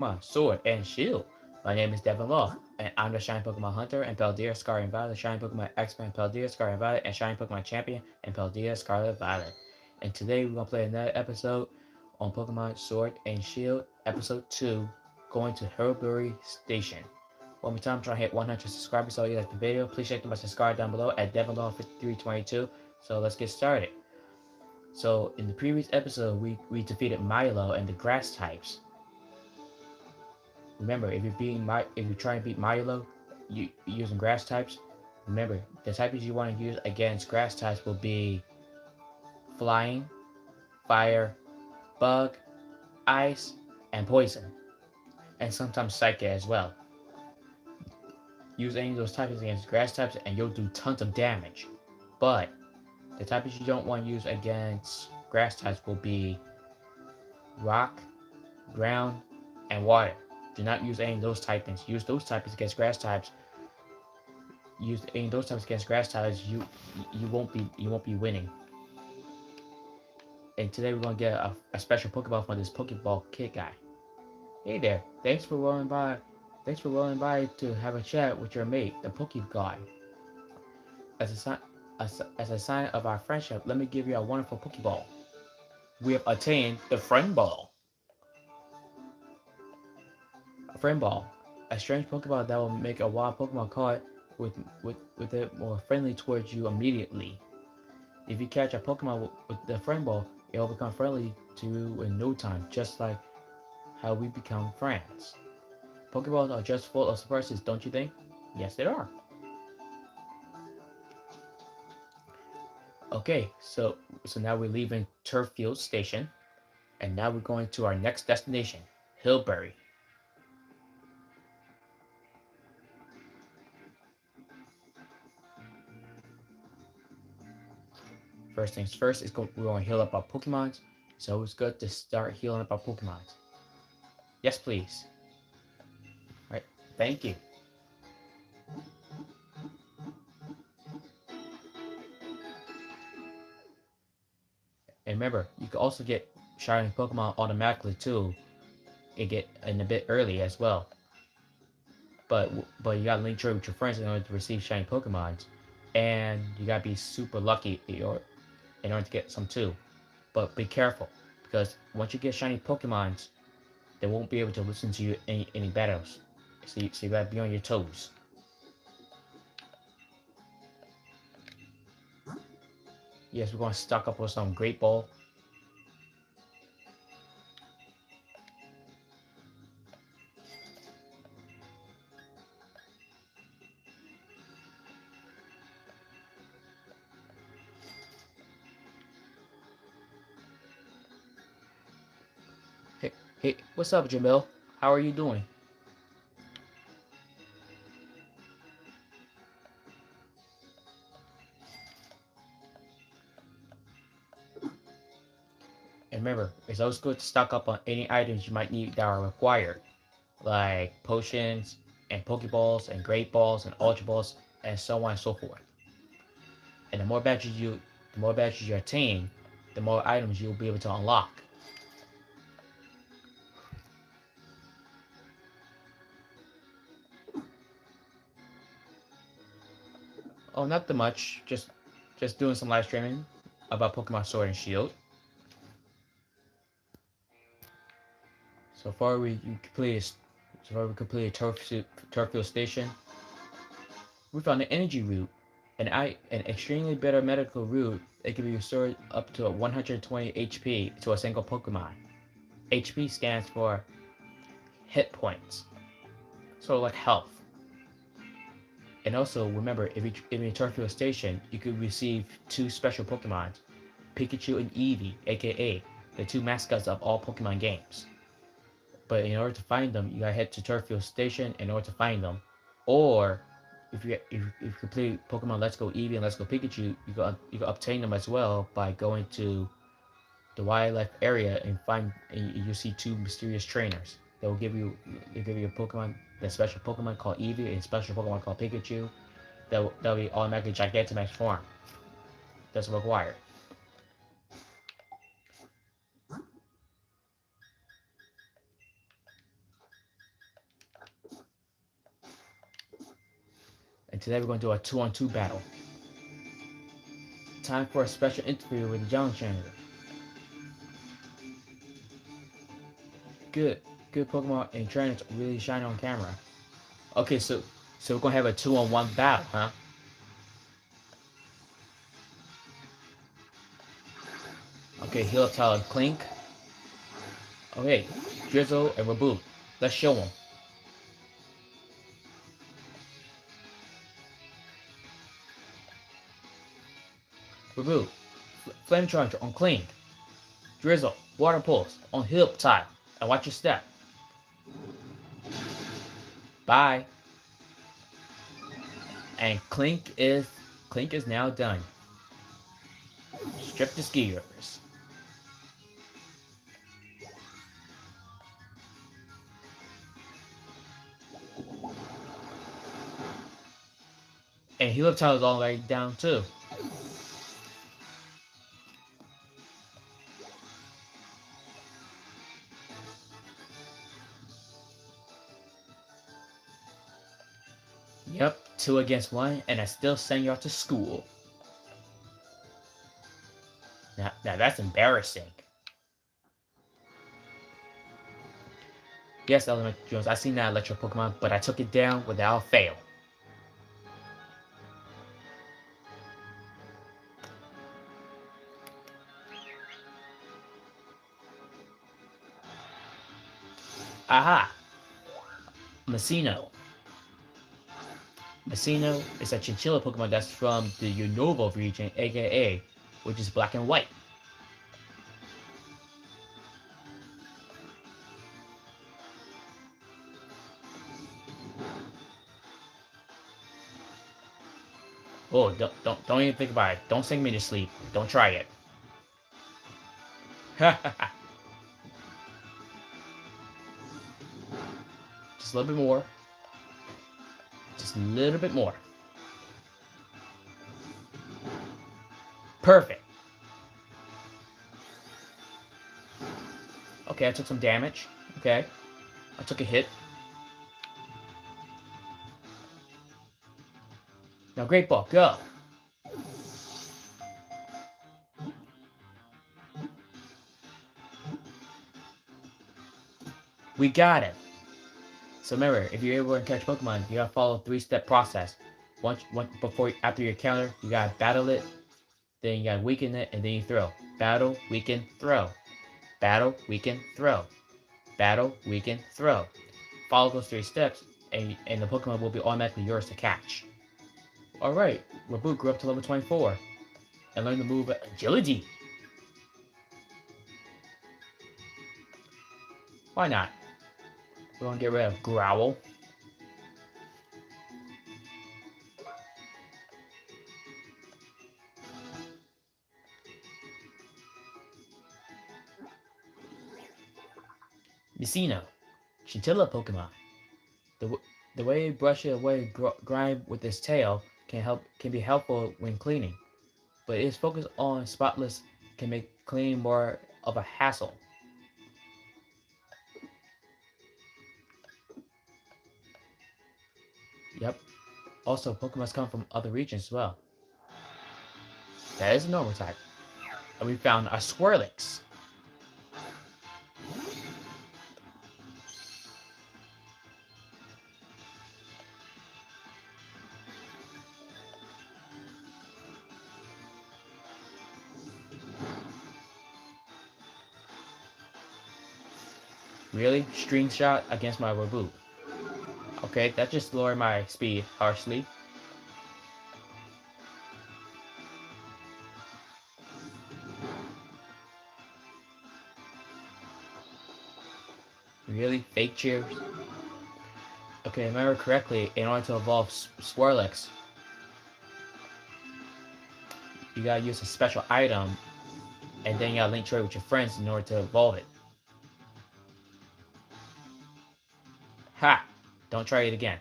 Pokemon Sword and Shield. My name is Devon Law, and I'm the Shiny Pokemon Hunter and Paldea Scarlet and Violet, Shiny Pokemon Expert and Paldea Scarlet and Violet, and Shiny Pokemon Champion and Paldea Scarlet Violet. And today we're gonna play another episode on Pokemon Sword and Shield, Episode 2, going to Herbury Station. One more time, I'm trying to hit 100 subscribers, so if you like the video, please check my subscribe down below at DevonLaw5322. So let's get started. So in the previous episode, we defeated Milo and the grass types. Remember, if you're trying to beat Milo, using grass types. Remember, the types you want to use against grass types will be flying, fire, bug, ice, and poison, and sometimes psychic as well. Use any of those types against grass types, and you'll do tons of damage. But the types you don't want to use against grass types will be rock, ground, and water. Do not use any of those typings. Use those typings against grass types. Use any of those types against grass types. You won't be winning. And today we're gonna get a special Pokeball from this Pokeball kit guy. Hey there, thanks for rolling by. Thanks for rolling by to have a chat with your mate, the Pokeball. As a sign, as a sign of our friendship, let me give you a wonderful Pokeball. We have attained the Friend Ball. A Friend Ball, a strange Pokeball that will make a wild Pokemon caught with it more friendly towards you immediately. If you catch a Pokemon with the Friend Ball, it will become friendly to you in no time, just like how we become friends. Pokeballs are just full of surprises, don't you think? Yes, they are. Okay, so now we're leaving Turffield Station, and now we're going to our next destination, Hillbury. First things first, we're going to heal up our Pokemons, so it's good to start healing up our Pokemons. Yes, please. All right, thank you. And remember, you can also get shiny Pokemon automatically too. It get in a bit early as well. But you gotta link trade with your friends in order to receive shiny Pokemons, and you gotta be super lucky in order to get some too. But be careful, because once you get shiny Pokemons, they won't be able to listen to you any battles. So you gotta be on your toes. Yes, we're gonna stock up with some Great Ball. Hey, what's up, Jamil? How are you doing? And remember, it's always good to stock up on any items you might need that are required, like potions and Pokeballs and Great Balls and Ultra Balls and so on and so forth. And the more badges you attain, the more items you'll be able to unlock. Oh, not too much. Just doing some live streaming about Pokemon Sword and Shield. So far we completed Turffield Station. We found an energy root, an extremely better medical root. It can be restored up to 120 HP to a single Pokemon. HP stands for hit points, sort of like health. And also remember, if you in a Turffield Station, you could receive two special Pokemon, Pikachu and Eevee, aka the two mascots of all Pokemon games. But in order to find them, you gotta head to Turffield Station in order to find them. Or if you complete Pokemon Let's Go Eevee and Let's Go Pikachu, you can obtain them as well by going to the wildlife area and you see two mysterious trainers. They'll give you a Pokemon, the special Pokemon called Eevee and a special Pokemon called Pikachu. That'll be automatically Gigantamax form. That's required. and today we're going to do a 2-on-2 battle. Time for a special interview with the Young Trainer. Good Pokemon and trainers really shine on camera. Okay, so we're gonna have a 2-on-1 battle, huh? Okay, heal up Tyler Clink. Okay, Drizzle and Reboot. Let's show them. Reboot, Flame Charge on Clink. Drizzle, Water Pulse on Heal Up Tyler. And watch your step. Bye. And Clink is now done. Strip the skiers. And Heal Up Tyler's all the way down too. Yep, 2 against 1, and I still send y'all to school. Now that's embarrassing. Yes, Elemental Jones, I seen that Electro Pokemon, but I took it down without fail. Aha! Messino. Messino is a chinchilla Pokemon that's from the Unova region, aka, which is black and white. Oh, don't even think about it. Don't sing me to sleep. Don't try it. Just a little bit more. Just a little bit more. Perfect. Okay, I took some damage. Okay. I took a hit. Now, Great Ball, go. We got it. So remember, if you're able to catch Pokemon, you gotta follow a 3-step process. After you counter, you gotta battle it, then you gotta weaken it, and then you throw. Battle, weaken, throw. Battle, weaken, throw. Battle, weaken, throw. Follow those 3 steps, and the Pokemon will be automatically yours to catch. Alright, Reboot grew up to level 24, and learned the move Agility. Why not? We're gonna get rid of Growl. Messino, chinchilla Pokemon. The way it brushes away grime with its tail can be helpful when cleaning, but its focus on spotless can make cleaning more of a hassle. Yep. Also, Pokemon come from other regions as well. That is a normal type. And we found a Swirlix. Really? String shot against my Reboot. Okay, that just lowered my speed harshly. Really? Fake cheers? Okay, if I remember correctly, in order to evolve Swirlix, you gotta use a special item, and then you gotta link trade with your friends in order to evolve it. Ha! Don't try it again.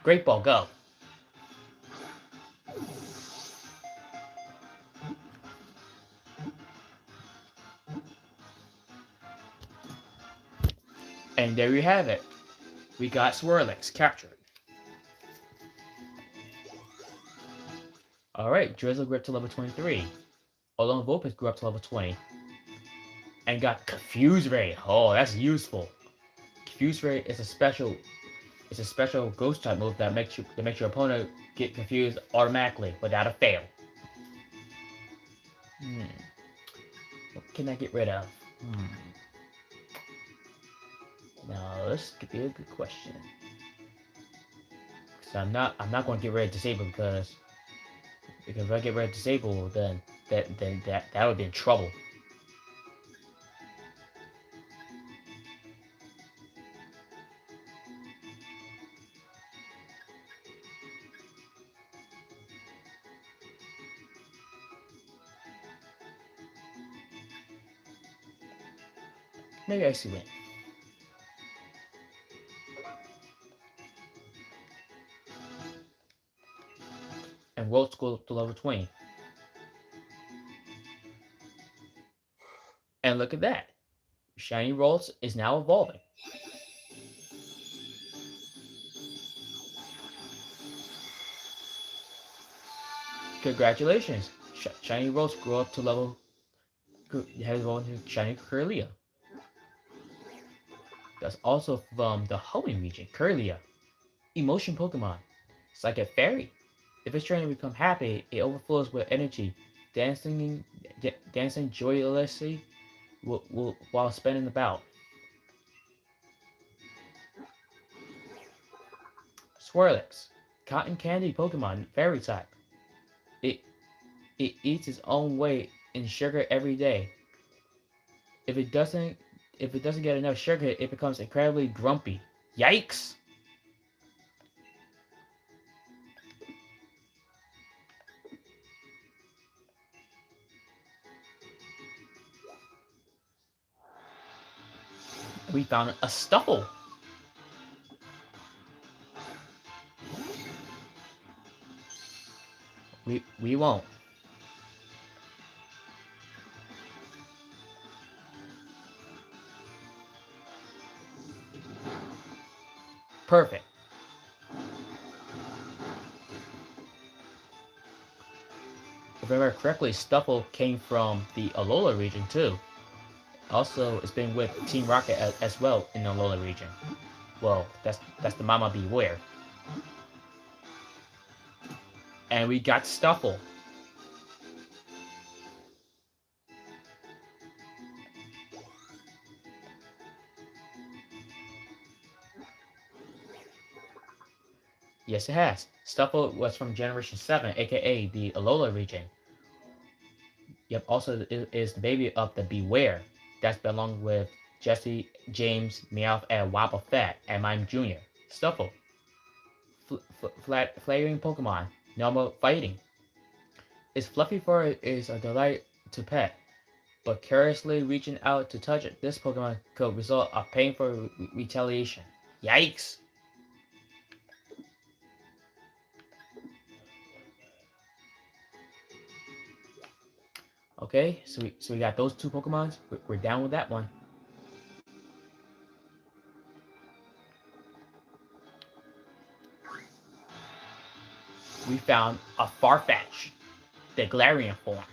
Great Ball, go! And there you have it. We got Swirlix captured. Alright, Drizzle grew up to level 23. Alolan Vulpix grew up to level 20. And got Confuse Ray. Oh, that's useful. Confuse Ray is a special ghost type move that makes your opponent get confused automatically without a fail. Hmm. What can I get rid of? Now this could be a good question. So I'm not going to get rid of Disable because if I get rid of Disable, then that would be in trouble. Maybe I see win. And World School up to level 20. And look at that. Shiny Rolls is now evolving. Congratulations! Shiny Rolls grew up to level has evolved into Shiny Kirlia. That's also from the Hoenn region, Kirlia. Emotion Pokemon. Psychic Fairy. If it's trying to become happy, it overflows with energy, dancing joyously while spinning about. Swirlix. Cotton Candy Pokemon, Fairy type. It it eats its own weight in sugar every day. If it doesn't if it doesn't get enough sugar, it becomes incredibly grumpy. Yikes! We found a Stuffle. We won't. Perfect. If I remember correctly, Stuffle came from the Alola region too. Also, it's been with Team Rocket as well in the Alola region. Well, that's the Mama Beware. And we got Stuffle. Yes, it has. Stuffle was from Generation 7, aka the Alola region. Yep, also is the baby of the Beware. That's belonged with Jesse, James, Meowth, and Wobbuffet, and Mime Jr. Stuffle. Flaring Pokemon. Normal fighting. Its fluffy fur is a delight to pet, but carelessly reaching out to touch it, this Pokemon could result in painful retaliation. Yikes! Okay, so we got those two Pokemons. We're down with that one. We found a Farfetch, the Galarian form.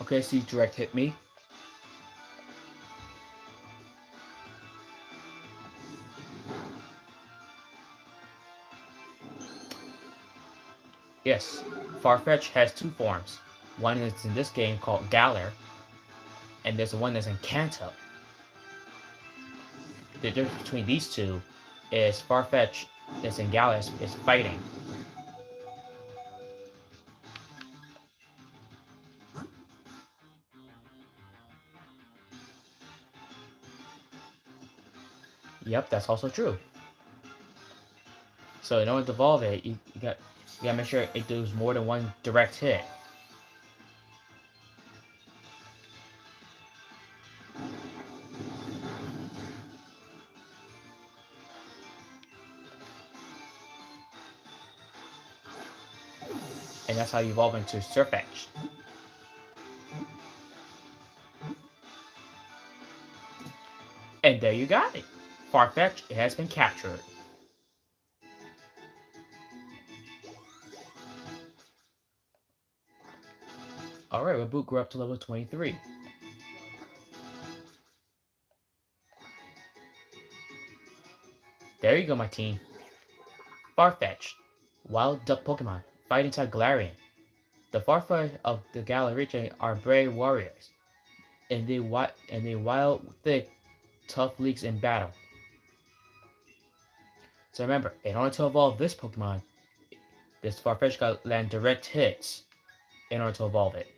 Okay, so you direct hit me. Yes, Farfetch has two forms. One is in this game called Galar, and there's one that's in Kanto. The difference between these two is Farfetch that's in Galar is fighting. Yep, that's also true. So in order to evolve it, you gotta make sure it does more than one direct hit. and that's how you evolve into Surfetch. And there you got it. Farfetch has been captured. Alright, Reboot grew up to level 23. There you go, my team. Farfetch, wild duck Pokemon, fight inside Galarian. The Farfetch of the Galar region are brave warriors, and they wild, thick, tough leaks in battle. So remember, in order to evolve this Pokemon, this Farfetch got land direct hits in order to evolve it.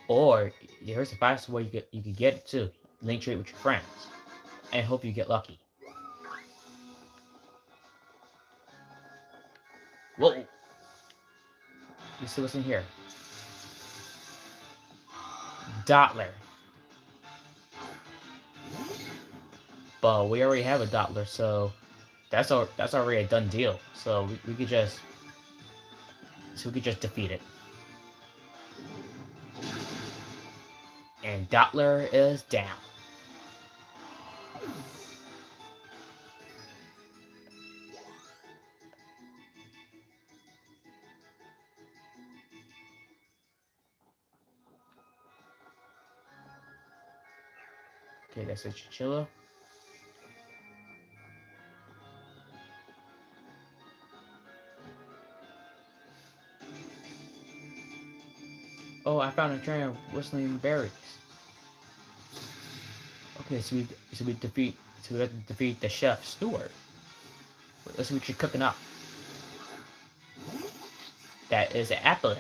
Or here's the fastest way you could get it too. Link trade with your friends, and hope you get lucky. Whoa! Let's see what's in here. Dottler. But we already have a Dottler, so that's already a done deal. So we could just defeat it. And Dottler is down. Okay, that's a Chinchilla. Oh, I found a train of whistling berries. Okay, so we have to defeat the chef steward. Let's see what you're cooking up. That is an apple.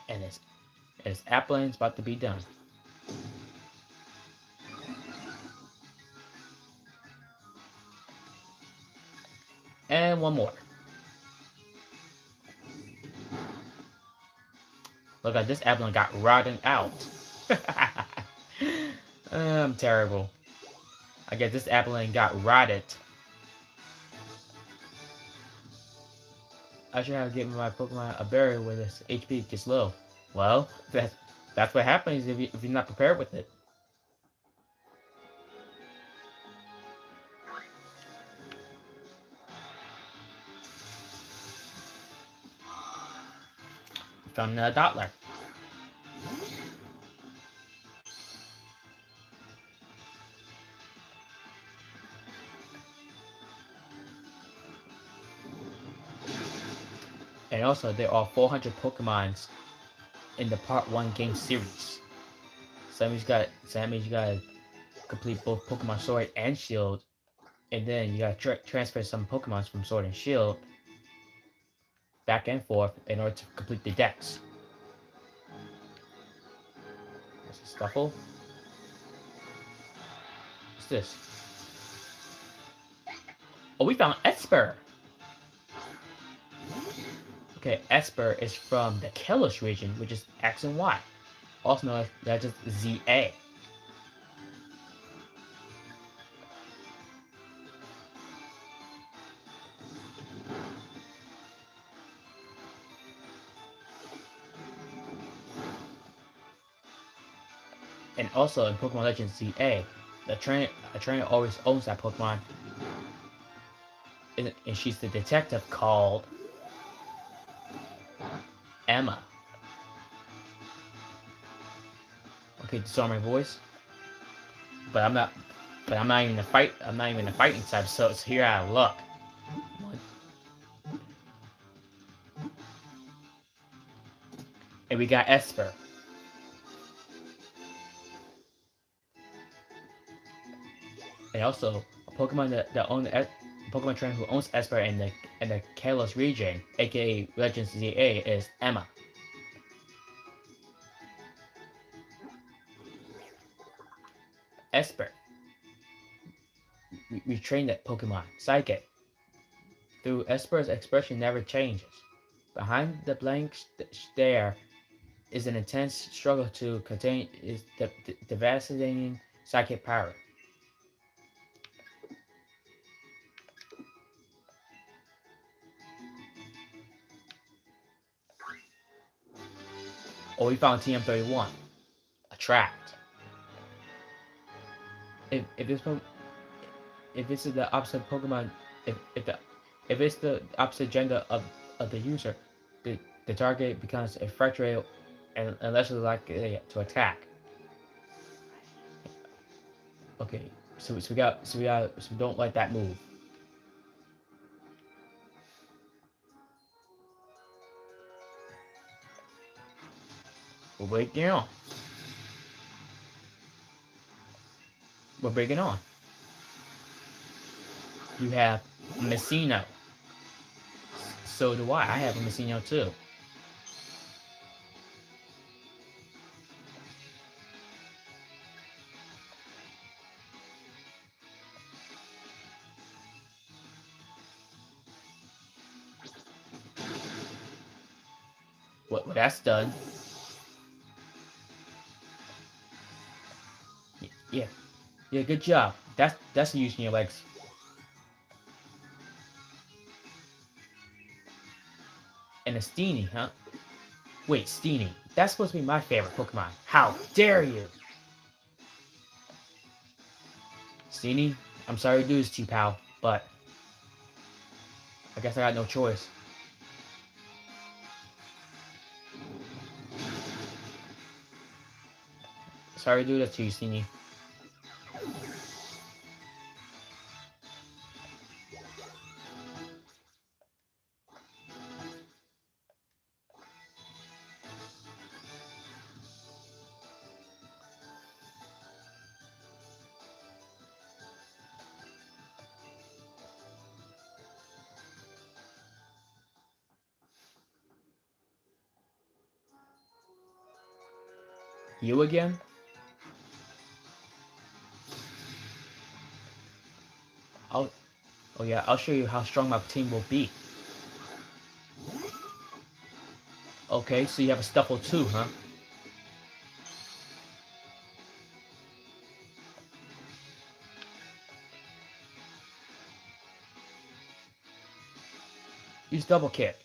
And it's Applin's about to be done. And one more. Look at this Applin got rotten out. I'm terrible. I guess this Applin got rotted. I should have given my Pokemon a berry when its HP gets low. Well, that's what happens if you're not prepared with it. Found another Dottler. And also, there are 400 Pokemons in the Part 1 game series. So that means you gotta complete both Pokemon Sword and Shield, and then you gotta transfer some Pokemons from Sword and Shield back and forth in order to complete the decks. There's a Stuffle. What's this? Oh, we found Esper! Okay, Esper is from the Kalos region, which is X and Y, also known as just ZA. And also in Pokemon Legends ZA, a trainer always owns that Pokemon, and she's the detective called Emma. Okay, disarm my voice. But I'm not even the fight. I'm not even the fighting type. So it's here out of luck. And we got Esper. And also a Pokemon that owns Pokemon trainer who owns Esper in the Kalos region, aka Legends ZA, is Emma. Esper. We train that Pokemon. Psychic. Through Esper's expression never changes. Behind the blank stare is an intense struggle to contain is the devastating psychic power. Oh, we found TM31. Attract. If this if this is the opposite Pokemon, if the if it's the opposite gender of the user, the target becomes a frustrated and less likely to attack. Okay, so we don't let that move. We're breaking on. We're breaking on. You have Messino. So do I. I have a Messino too. What that's done. Yeah. Yeah, good job. That's using your legs. And a Steenie, huh? Wait, Steenie. That's supposed to be my favorite Pokemon. How dare you! Steenie, I'm sorry to do this to you, pal, but I guess I got no choice. Sorry to do that to you, Steenie. You again? I'll Oh yeah, I'll show you how strong my team will be. Okay, so you have a Stuffle too, huh? Use Double Kick.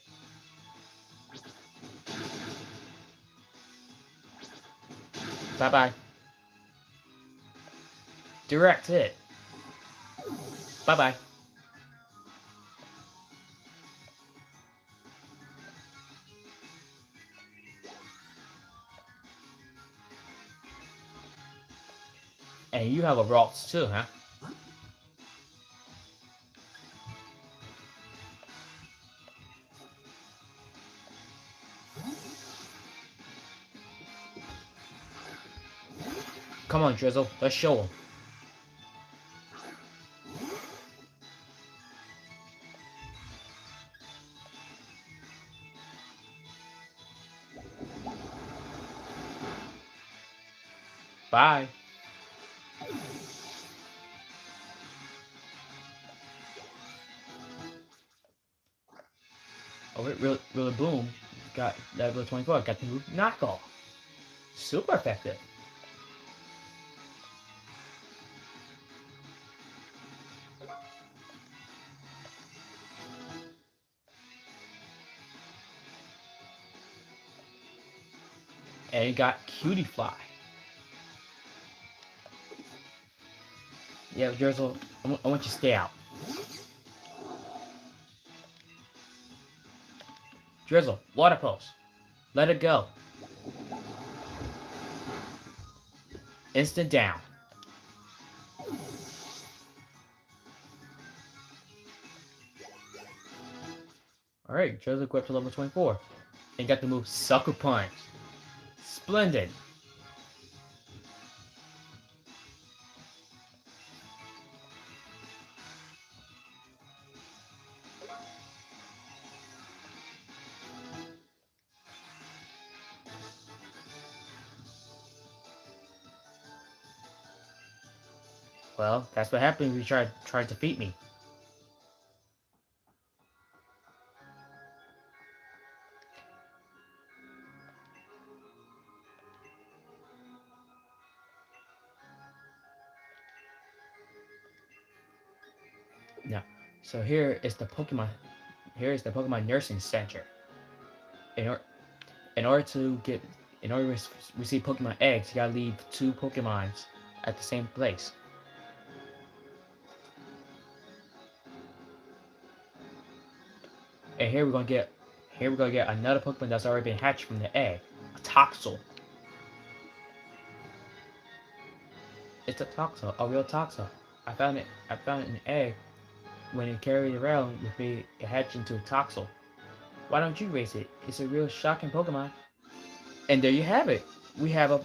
Bye-bye. Direct Hit. Bye-bye. And you have a Rocks too, huh? Come on, Drizzle. Let's show him. Bye. Oh, really boom. Got level 24. Got the move Knockoff. Super effective. And you got Cutie Fly. Yeah, Drizzle, I want you to stay out. Drizzle, Water Pulse. Let it go. Instant down. Alright, Drizzle equipped to level 24. And got the move Sucker Punch. Splendid. Well, that's what happened when you tried to defeat me. Now, so here is the Pokemon. Here is the Pokemon Nursing Center. In, or, in order to get, in order to receive Pokemon eggs, you gotta leave 2 Pokemons at the same place. And here we're gonna get another Pokemon that's already been hatched from the egg, a Toxel. It's a Toxel, a real Toxel. I found it. I found it in an egg when it carried around with me. It hatched into a Toxel. Why don't you raise it? It's a real shocking Pokemon. And there you have it. We have a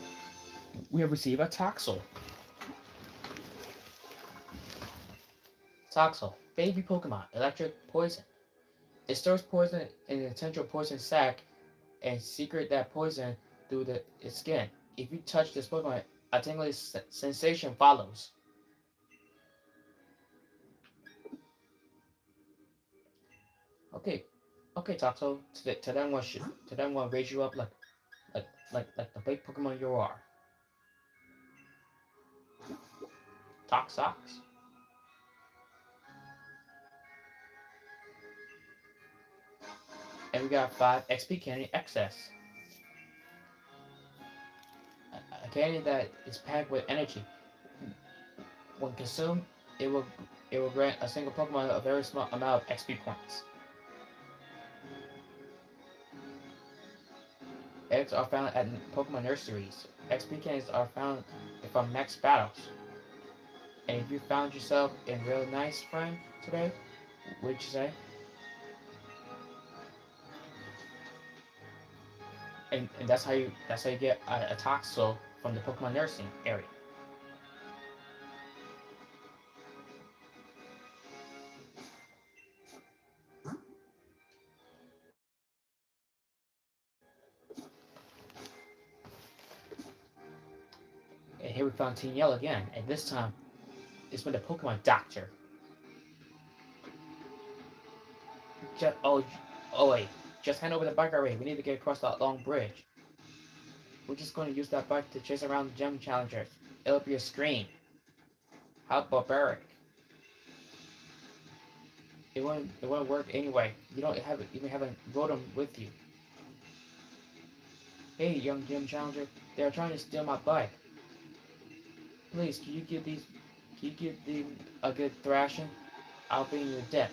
we have received a Toxel. Toxel, baby Pokemon, electric poison. It stores poison in a central poison sac and secret that poison through its skin. If you touch this Pokemon, a tingling sensation follows. Okay, okay, Toxel. Today I'm gonna raise you up like the big Pokemon you are. Toxox. And we got 5 XP candy excess. A candy that is packed with energy. When consumed, it will it will grant a single Pokemon a very small amount of XP points. Eggs are found at Pokemon nurseries. XP candies are found from max battles. And if you found yourself in real nice friend today, what'd you say? And that's how you get a Toxel from the Pokemon nursing area. And here we found Team Yellow again, and this time it's with the Pokemon Doctor. Just oh wait, just hand over the bike already. We need to get across that long bridge. We're just going to use that bike to chase around the gym challengers. It'll be a scream. How barbaric. It won't work anyway. You don't even have a Rotom with you. Hey, young gym challenger, they are trying to steal my bike. Please, can you give them a good thrashing? I'll bring you to death.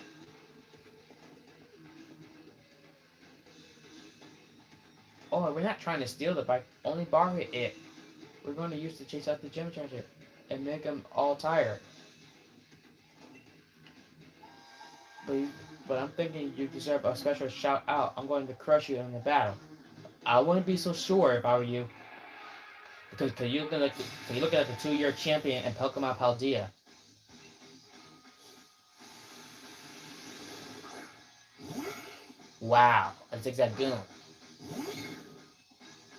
Oh, we're not trying to steal the bike, only borrow it. We're going to use to chase out the gym challenger and make them all tired. But, but I'm thinking you deserve a special shout out. I'm going to crush you in the battle. I wouldn't be so sure if I were you. Because you look at the 2-year champion in Pokemon Paldea. Wow, a Zigzagoon.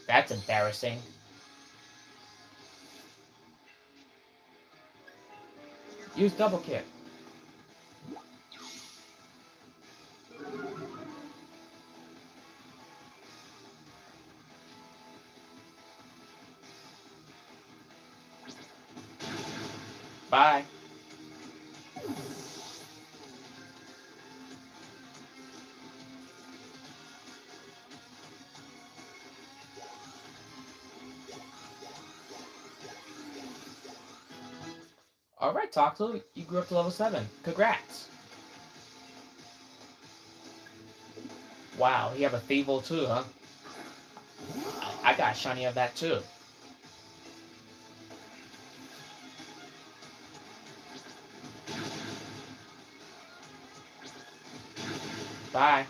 That's embarrassing. Use double kick. Bye. Alright, Toxel, you grew up to level 7. Congrats. Wow, you have a Thievul too, huh? I got a shiny of that too. Bye.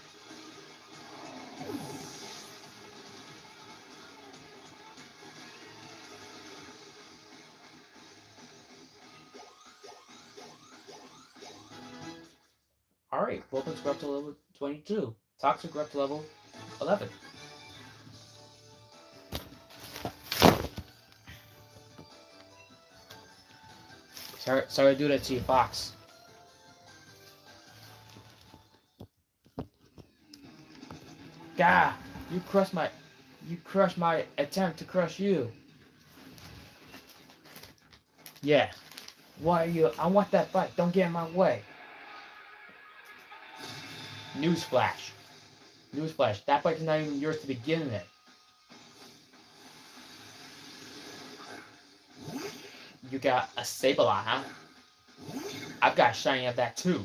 Alright, Vulpix grew up to level 22. Toxic grew up to level 11. Sorry to do that to you, Fox. Gah! You crushed my attempt to crush you. Yeah. Why are you? I want that bike. Don't get in my way. Newsflash. Newsflash. That bike's not even yours to begin with. You got a Sableye, huh? I've got a shiny of that too.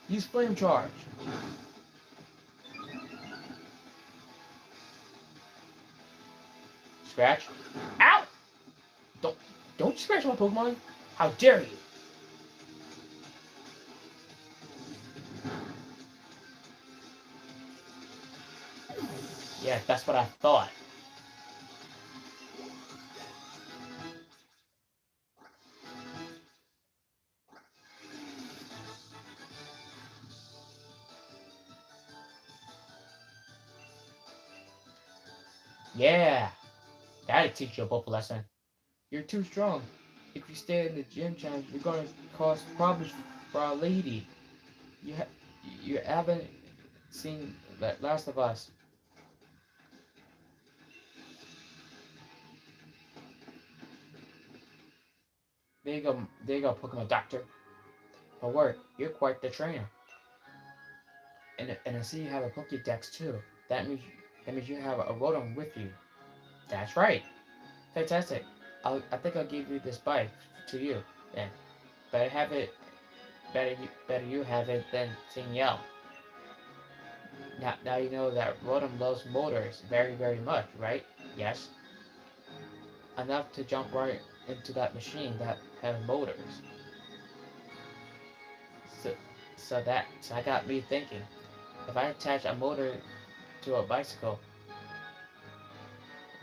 Use Flame Charge. Scratch. Ow! Don't don't scratch my Pokemon. How dare you? Yeah, that's what I thought. Yeah, that'll teach you a book lesson. You're too strong. If you stay in the gym challenge, you're gonna cause problems for our lady. You ha- you haven't seen that Last of Us. There you go, Pokemon Doctor. But work, you're quite the trainer. And I see you have a Pokédex too. That means you have a Rotom with you. That's right. Fantastic. I think I'll give you this bike to you then. Better have it. Better you have it than seeing Yell. Now you know that Rotom loves motors very much, right? Yes. Enough to jump right into that machine that has motors. So so that got me thinking. If I attach a motor to a bicycle,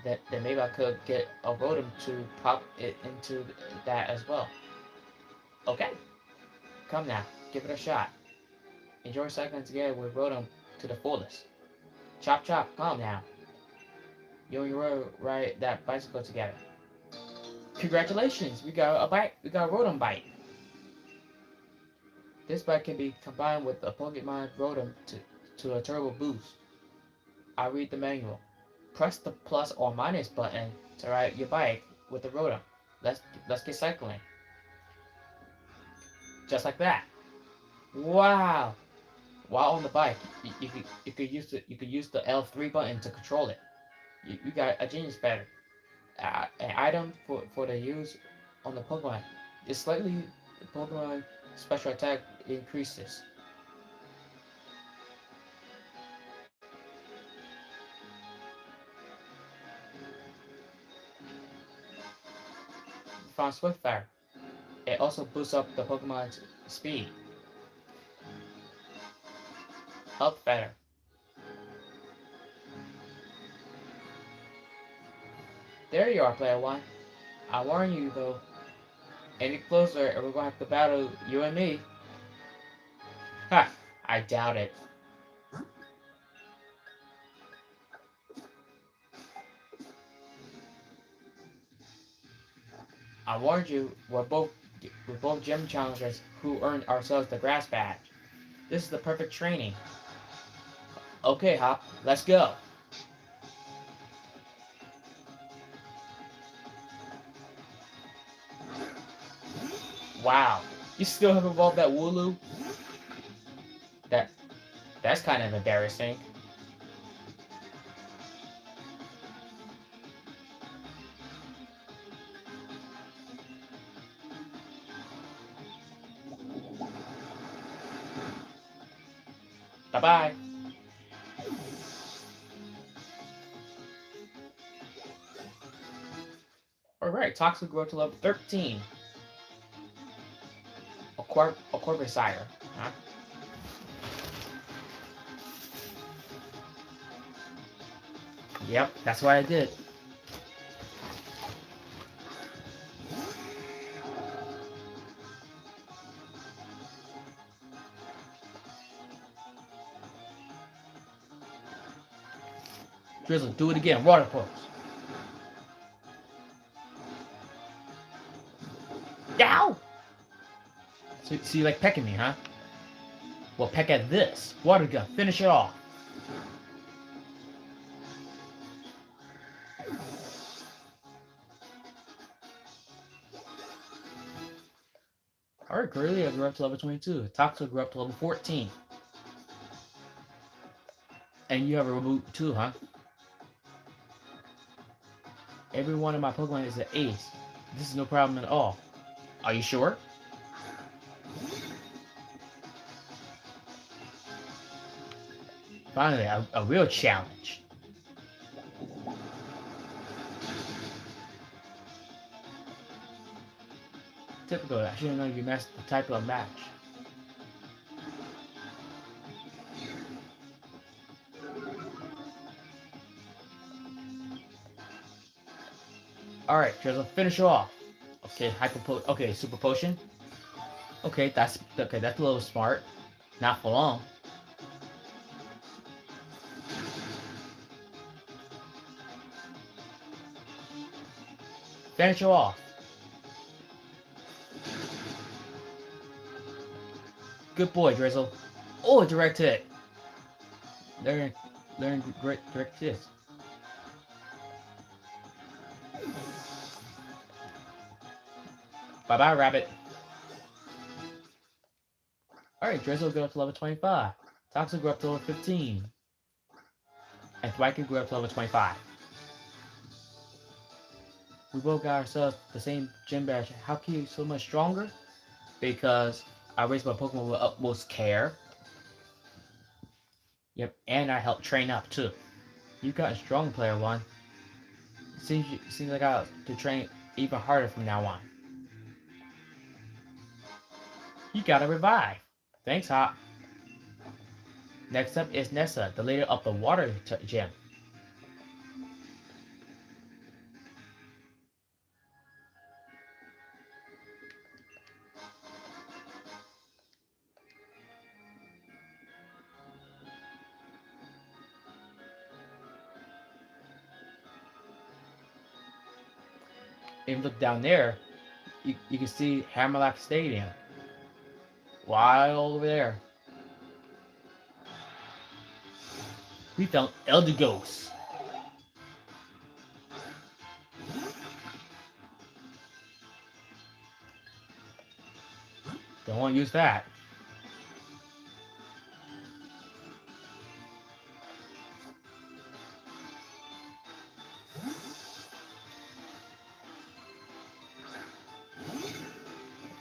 then maybe I could get a Rotom to pop it into that as well. Okay, come now, give it a shot. Enjoy cycling together with Rotom to the fullest. Chop chop, come now. You and your ride that bicycle together. Congratulations, we got a bike. We got a Rotom bike. This bike can be combined with a Pokemon Rotom to a turbo boost. I'll read the manual. Press the plus or minus button to ride your bike with the Rotom. Let's get cycling. Just like that. Wow. While on the bike, you could use the L3 button to control it. You got a genius pattern. An item for the use on the Pokemon. It's slightly the Pokemon special attack increases. From Swiftfire, it also boosts up the Pokemon's speed. Up better. There you are, Player One. I warn you though, any closer and we're gonna have to battle you and me. Ha! I doubt it. I warned you, we're both gym challengers who earned ourselves the grass badge. This is the perfect training. Okay, Hop, let's go. Wow, you still have evolved that Wooloo? That that's kind of embarrassing. Bye bye. Alright, Toxic grow to level 13. A Corvisire. Huh? Yep, that's what I did. Drizzle, do it again. Water pose. Yow! So you like pecking me, huh? Well, peck at this. Water gun. Finish it off. Alright, Corellia grew up to level 22. Toxel grew up to level 14. And you have a reboot too, huh? Every one of my Pokemon is an ace. This is no problem at all. Are you sure? Finally, a real challenge. Typical, I should have known you messed the type of match. Alright, Drizzle, finish it off. Okay, okay, Super Potion. Okay, that's a little smart. Not for long. Finish it off. Good boy, Drizzle. Oh, direct hit. Learn direct hits. Bye-bye, Rabbit. Alright, Drizzle grew up to level 25. Toxic grew up to level 15. And Thwacker grew up to level 25. We both got ourselves the same gym badge. How can you be so much stronger? Because I raised my Pokemon with utmost care. Yep, and I helped train up too. You got a strong player one. Seems like I have to train even harder from now on. You gotta revive. Thanks, Hop. Next up is Nessa, the leader of the water gym. If you look down there, you can see Hammerlock Stadium. Way over there. We found Eldegoss. Don't want to use that.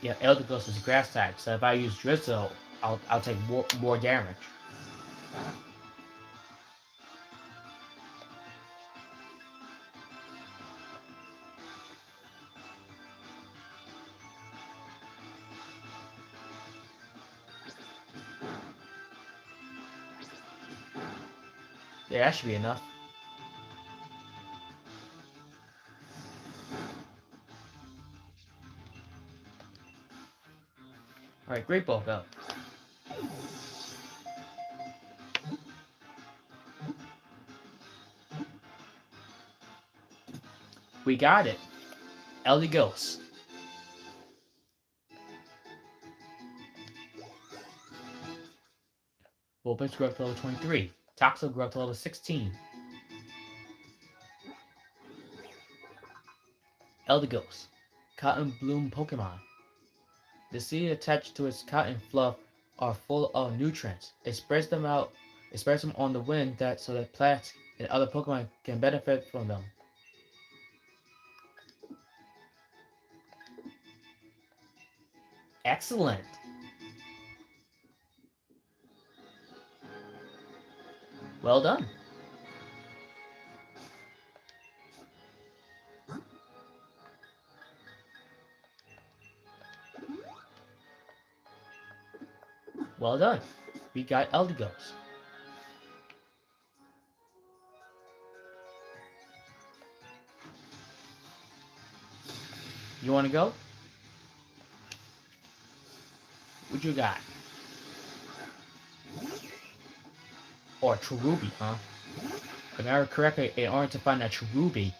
Yeah, Eldegoss is grass type, so if I use Drizzle, I'll take more damage. Yeah, that should be enough. Alright, Great Ball, go. We got it. Eldegoss. Vulpix grew up to level 23. Toxel grew up to level 16. Eldegoss. Cotton Bloom Pokemon. The seeds attached to its cotton fluff are full of nutrients. It spreads them on the wind so that plants and other Pokemon can benefit from them. Excellent! Well done. Well done. We got Eldegoss. You want to go? What you got? Or Cherubi, huh? If I remember correctly, in order to find a Cherubi,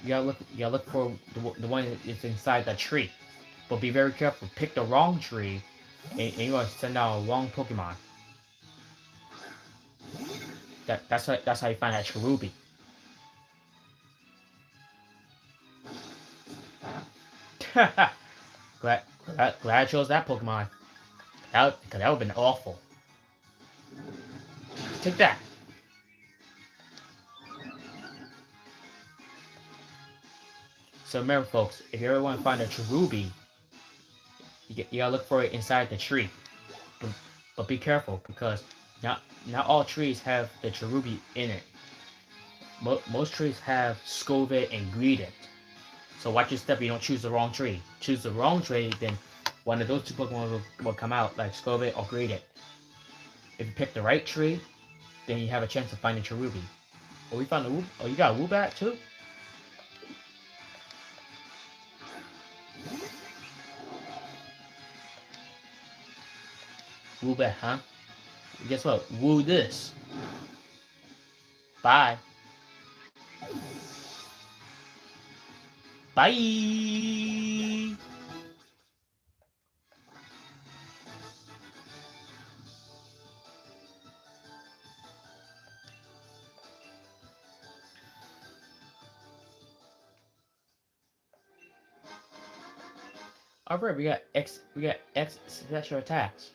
you gotta look for the one that's inside the tree. But be very careful. Pick the wrong tree, and you're gonna send out a wrong Pokemon. That's how you find that Cherubi. glad, glad I chose that Pokemon. Cause that would've been awful. Take that. So remember, folks, if you ever want to find a Cherubi, you gotta look for it inside the tree. But, but be careful because not all trees have the Cherubi in it. Most trees have Scovet and Greedent. So watch your step. You don't choose the wrong tree. Choose the wrong tree, then one of those two Pokemon will come out, like Scovet or Greedent. If you pick the right tree, then you have a chance of finding Cherubi. Oh, we found a Woo. Oh, you got a Woobat too? Woobat, huh? Guess what? Woo this. Bye. Bye. Alright, we got X special attacks.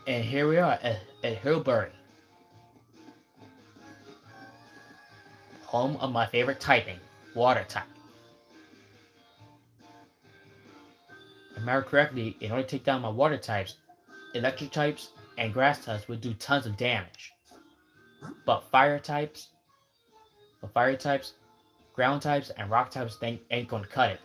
And here we are at Hillbury, home of my favorite typing, water type. If I remember correctly, in order to take down my water types, electric types and grass types would do tons of damage. But fire types, ground types, and rock types ain't gonna cut it.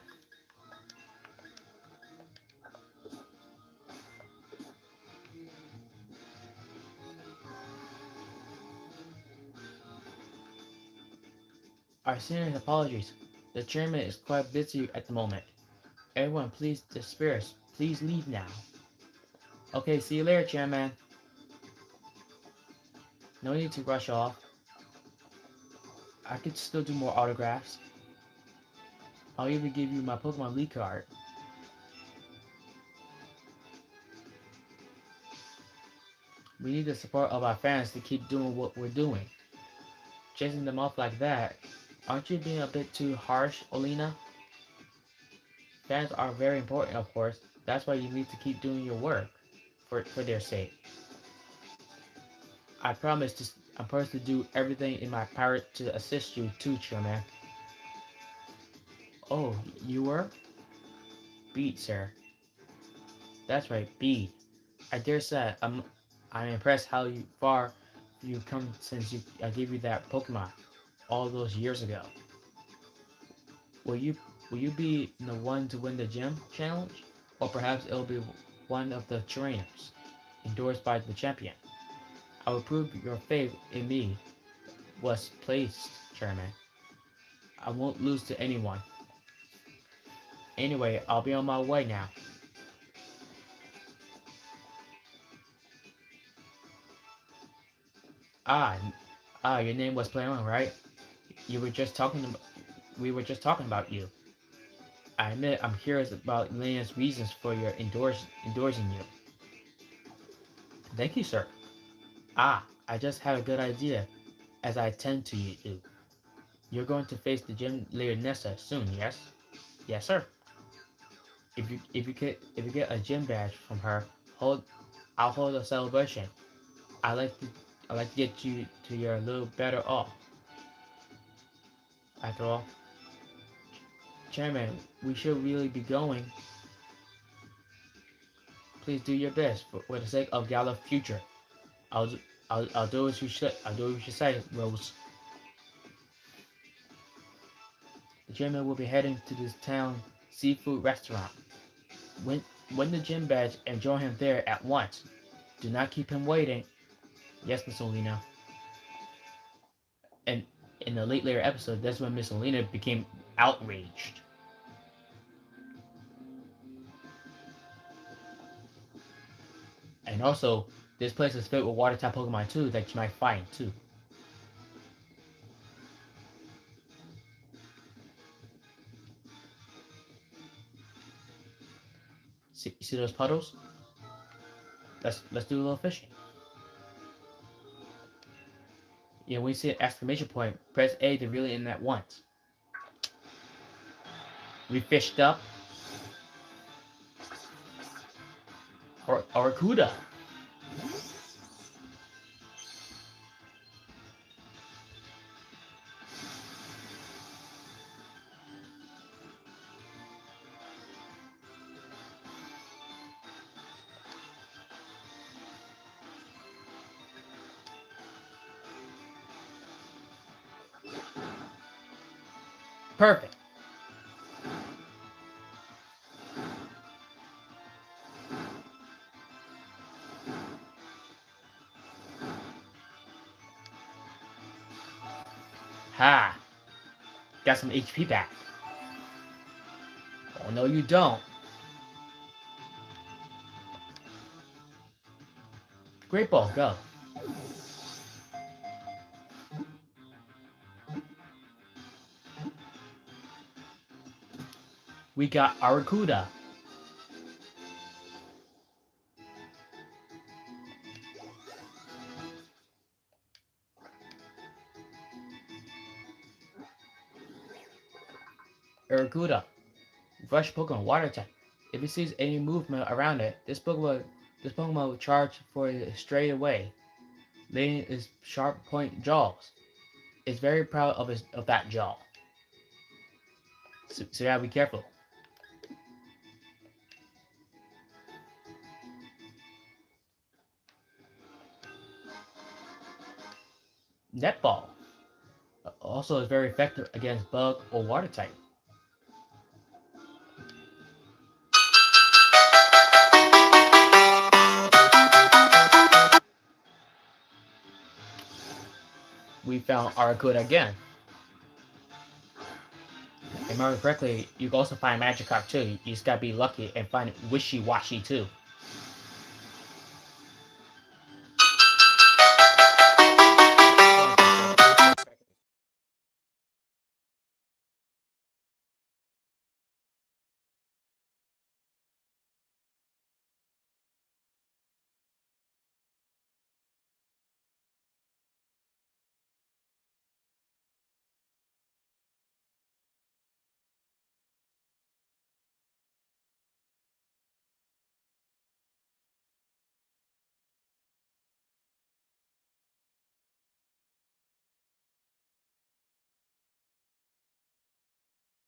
Our serious apologies. The chairman is quite busy at the moment. Everyone, please disperse. Please leave now. Okay, see you later, chairman. No need to rush off. I could still do more autographs. I'll even give you my Pokemon League card. We need the support of our fans to keep doing what we're doing. Chasing them off like that, aren't you being a bit too harsh, Olina? Fans are very important, of course. That's why you need to keep doing your work for their sake. I promise to do everything in my power to assist you too, Chairman. Oh, you were? Beat, sir. That's right, beat. I dare say I'm impressed how far you've come since I gave you that Pokemon all those years ago. Will you will you be the one to win the gym challenge? Or perhaps it'll be one of the trainers, endorsed by the champion. I will prove your faith in me was placed, Chairman. I won't lose to anyone. Anyway, I'll be on my way now. Ah, your name was Playron, right? You were just talking. We were just talking about you. I admit I'm curious about Lena's reasons for your endorsing you. Thank you, sir. I just had a good idea, as I tend to you do. You're going to face the gym leader Nessa soon, yes? Yes, sir. If you get a gym badge from her, hold I'll hold a celebration. I like to I like to get you to your little better off. After all, Chairman, we should really be going. Please do your best for the sake of Gala's future. I'll, I'll do as you should. I'll do as you say, Rose. The chairman will be heading to this town seafood restaurant. Win the gym badge and join him there at once. Do not keep him waiting. Yes, Miss Olina. And in the later episode, that's when Miss Olina became outraged. And also, this place is filled with water type Pokemon too that you might find too. See those puddles? Let's do a little fishing. Yeah, when you see an exclamation point, press A to reel it in at once. We fished up our Cuda. Perfect. Ha! Got some HP back. Oh no, you don't. Great ball, go. We got Aracuda. Aracuda. Rush Pokemon Water type. If it sees any movement around it, this Pokemon will charge for it straight away, laying its sharp point jaws. It's very proud of that jaw. So yeah, be careful. Netball also is very effective against bug or water type. We found Aracuda again. If I remember correctly, you can also find Magikarp too. You just gotta be lucky and find Wishy Washy too.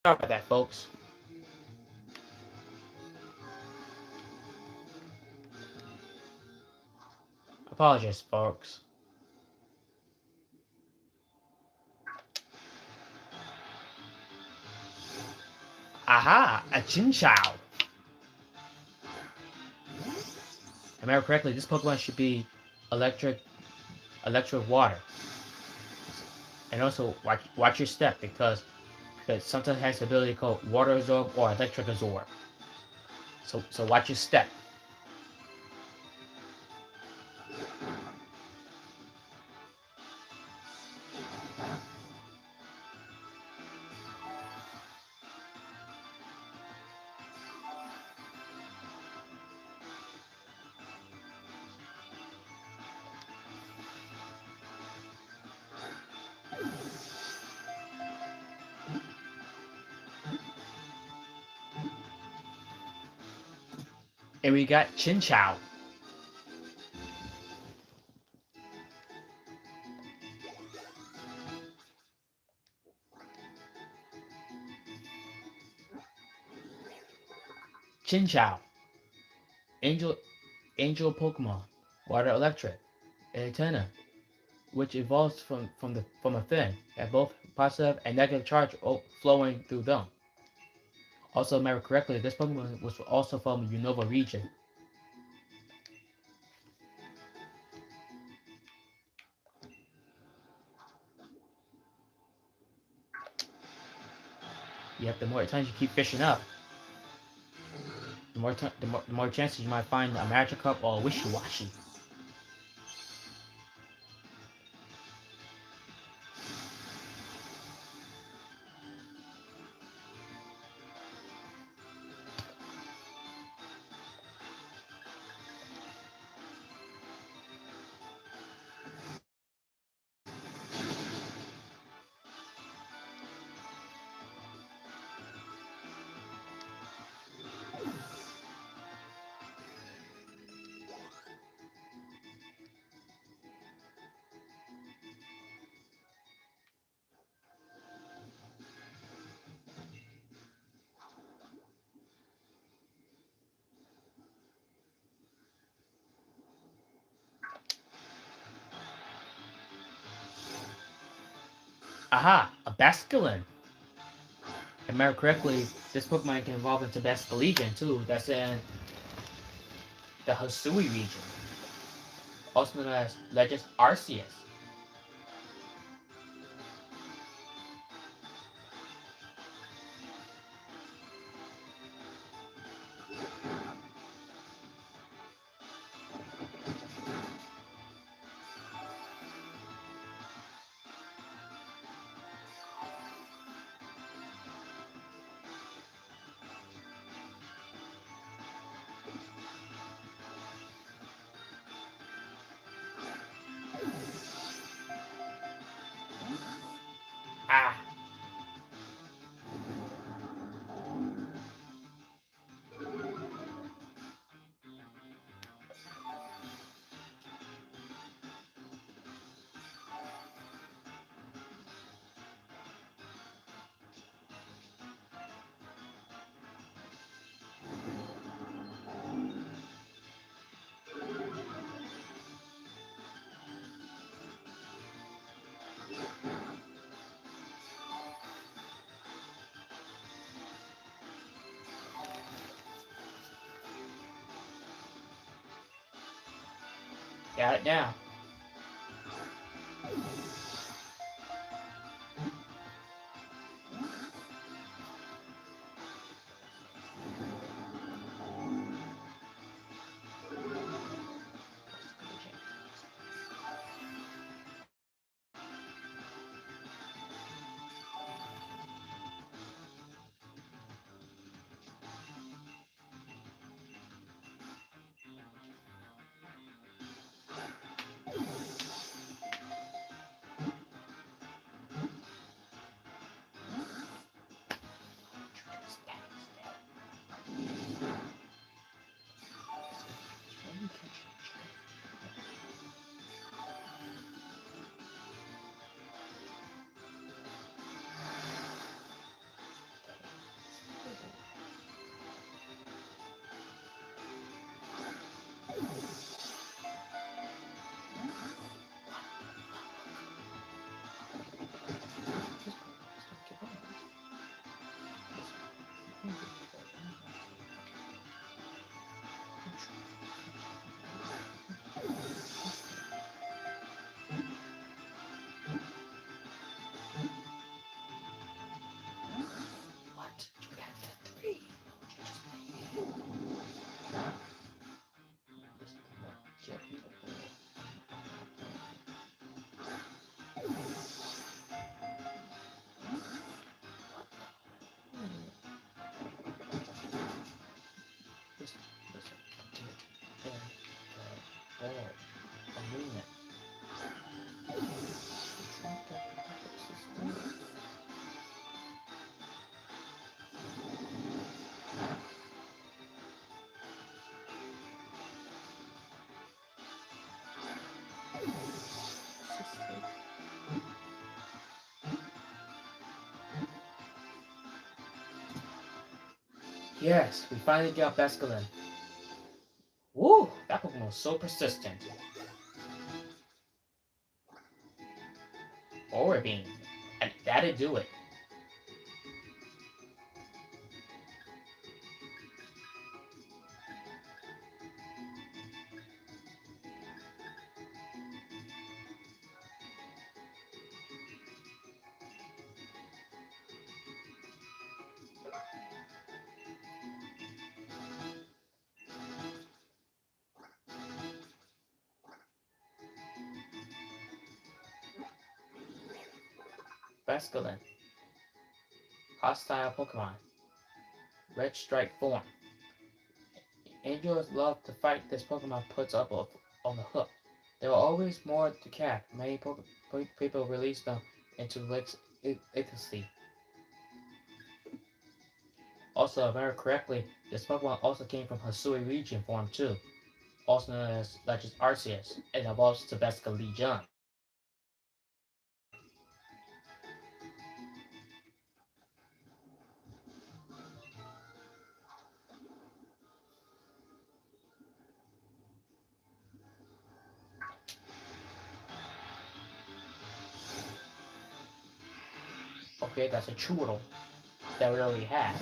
Sorry about that, folks. Apologies, folks. Aha! A Chinchou! If I remember correctly, this Pokemon should be electric water. And also watch your step because sometimes it has the ability called water absorb or electric absorb. So watch your step. And we got Chinchou. Chinchou. Angel Pokemon. Water electric. Antenna. Which evolves from a fin at both positive and negative charge flowing through them. Also, if I remember correctly, this Pokemon was also from the Unova region. the more times you keep fishing up, the more chances you might find a magic cup or a wishy-washy. Aha! A Basculin! If I remember correctly, this Pokemon can evolve into Basculegion too. That's in the Hisui region, also known as Legends Arceus. Ah! Got it now. What? You got that 3. Yes, we finally got Basculin. Woo! That Pokemon was so persistent. Aura Beam. And that'd do it. Basculin. Hostile Pokemon. Red Strike form. Angels love to fight this Pokemon puts up on the hook. There are always more to catch. Many people release them into lakes ecstasy. Also, if I remember correctly, this Pokemon also came from Hisui region form too, also known as Legends Arceus, and evolves to Basca Legion. Okay, that's a Churro that we already have.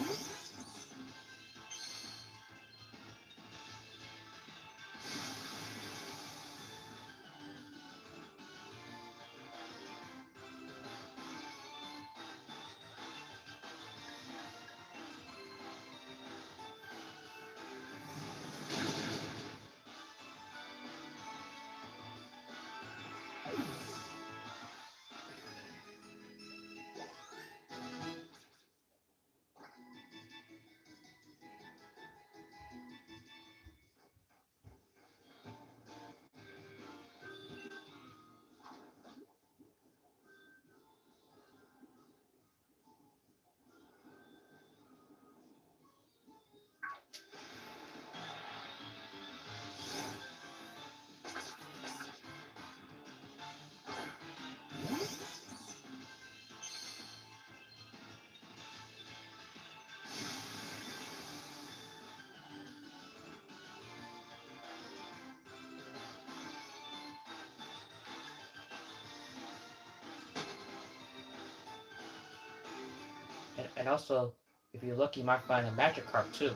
And also, if you're lucky, you might find a Magikarp too,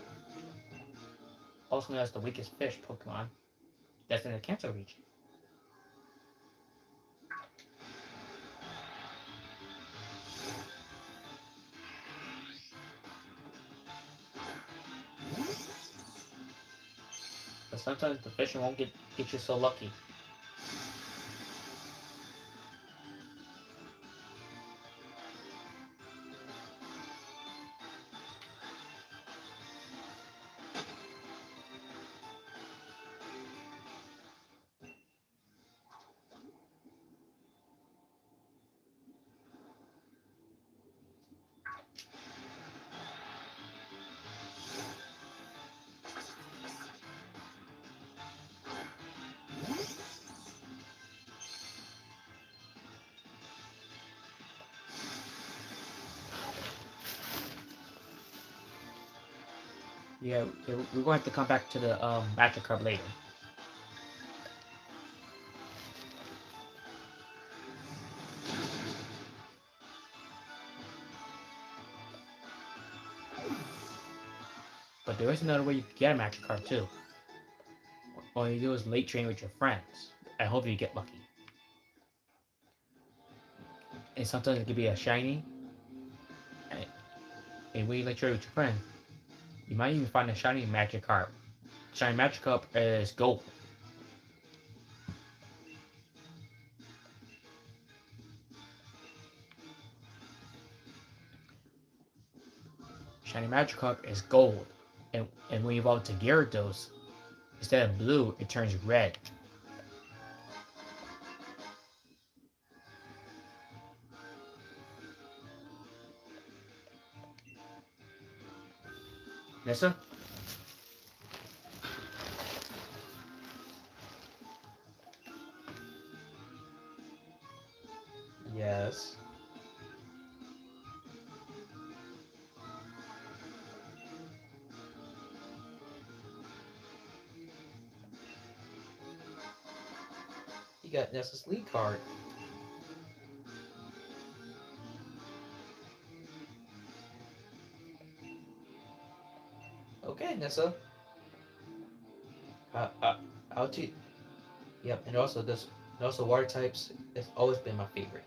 also known as the weakest fish Pokemon that's in the Kanto region. But sometimes the fishing won't get you so lucky. Yeah, we're going to have to come back to the Magikarp later. But there is another way you can get a Magikarp too. All you do is late train with your friends. I hope you get lucky. And sometimes it could be a shiny. And when you late train with your friend, you might even find a shiny Magikarp. Shiny Magikarp is gold. Shiny Magikarp is gold. And when you evolve to Gyarados, instead of blue, it turns red. Nessa? Yes. You got Nessa's lead card. Okay, Nessa. Uh, uh, I'll teach. Yep, and also this, and also water types has always been my favorite.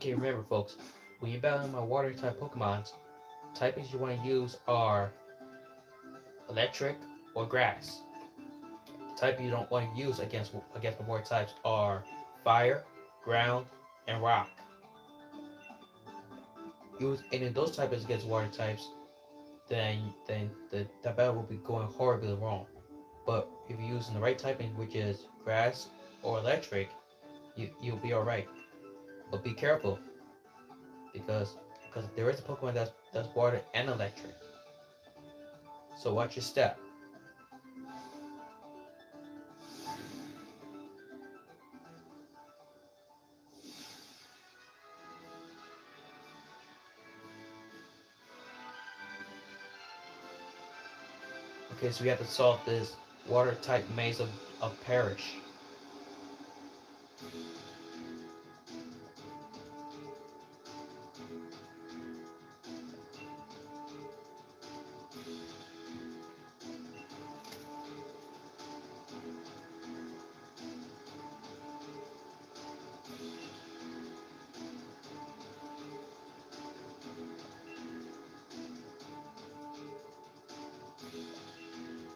Okay, remember, folks, when you're battling my water type Pokemons, typings you want to use are electric or grass. The type you don't want to use against the water types are fire, ground, and rock. Use any of those types against water types, then the battle will be going horribly wrong. But if you're using the right typing, which is grass or electric, you'll be all right. But be careful because there is a Pokemon that's water and electric. So watch your step. Okay, so we have to solve this water type maze of Perish.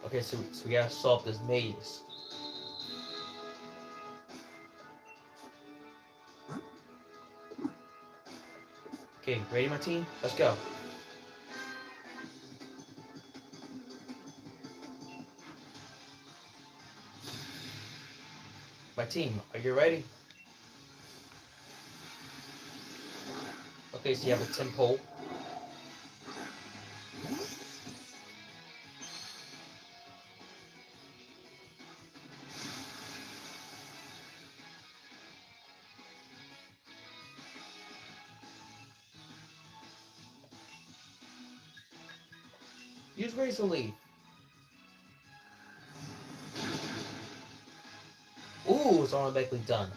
Okay, so we gotta solve this maze. Okay, ready, my team? Let's go. My team, are you ready? Okay, so you have a temple. Use Razor Leaf. Ooh, it's automatically done.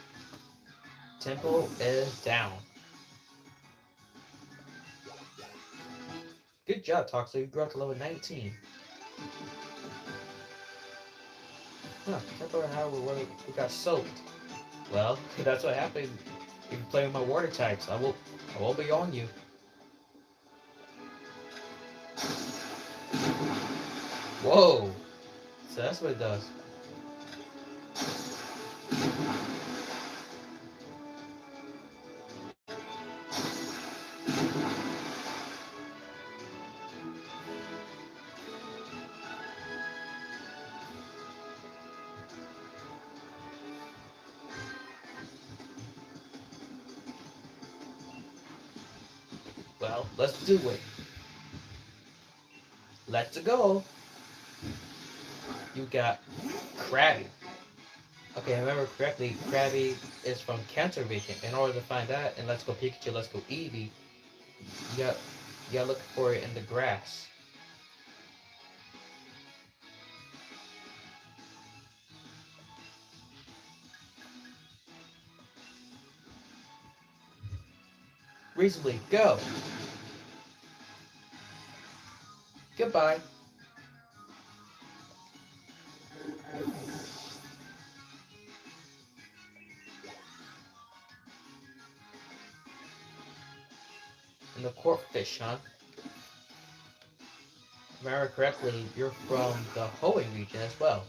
Tempo is down. Good job, Toxo. You grew up to level 19. Huh, Tempo and how we got soaked. Well, that's what happened if you play with my water types. I will be on you. Whoa! So that's what it does. Well, let's do it. Let's go. You got Krabby. Okay, I remember correctly, Krabby is from Cancer Vision. In order to find that, and Let's Go Pikachu, Let's Go Eevee, you got you gotta look for it in the grass. Reasonably, go. Goodbye. And the Corphish, huh? If I remember correctly, you're from the Hoenn region as well.